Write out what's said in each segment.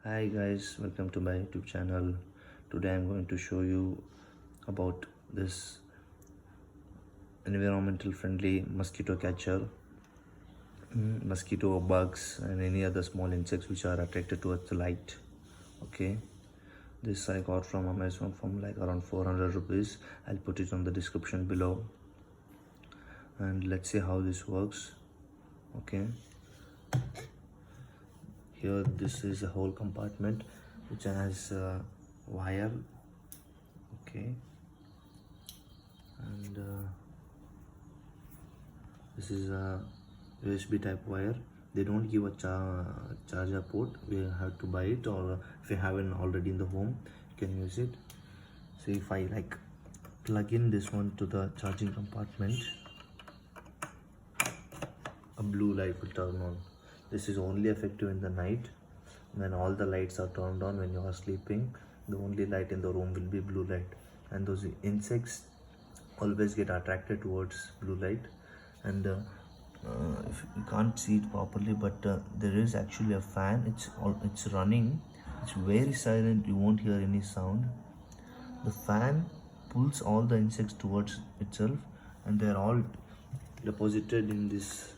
Hi guys, welcome to my YouTube channel. Today I'm going to show you about this environmental friendly mosquito catcher. Mosquito, bugs and any other small insects which are attracted towards the light. Okay, this I got from Amazon from like around 400 rupees. I'll put it on the description below, and let's see how this works. Okay, here this is a whole compartment which has wire. Okay, and this is a USB type wire. They don't give a charger port. We have to buy it, or if you have it already in the home, you can use it. So if I like plug in this one to the charging compartment, a blue light will turn on. This is only effective in the night when all the lights are turned on. When you are sleeping, the only light in the room will be blue light, and those insects always get attracted towards blue light. And if you can't see it properly, but there is actually a fan. It's running. It's very silent. You won't hear any sound. The fan pulls all the insects towards itself, and they're all deposited in this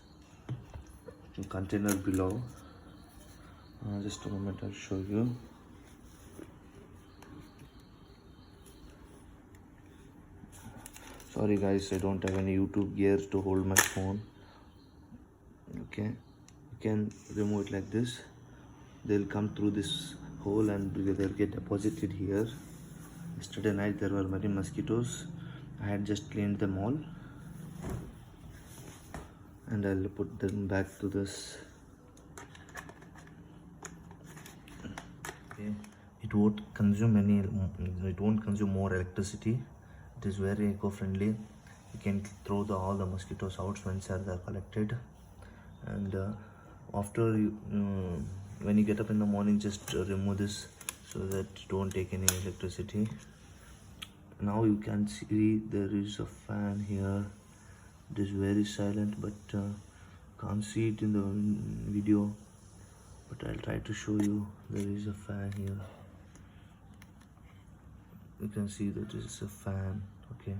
container below. Just a moment, I'll show you. Sorry guys, I don't have any YouTube gears to hold my phone. Okay, you can remove it like this. They'll come through this hole and they'll get deposited here. Yesterday night there were many mosquitoes. I had just cleaned them all, and I'll put them back to this. Okay, it won't consume more electricity. It is very eco-friendly. You can throw all the mosquitoes out once they're collected, and after you when you get up in the morning, just remove this so that you don't take any electricity. Now you can see there is a fan here. It is very silent, but can't see it in the video, but I'll try to show you. There is a fan here. You can see that it is a fan. Okay,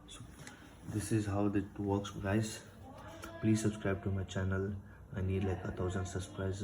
so this is how that works, guys. Please subscribe to my channel. I need like 1,000 subscribers.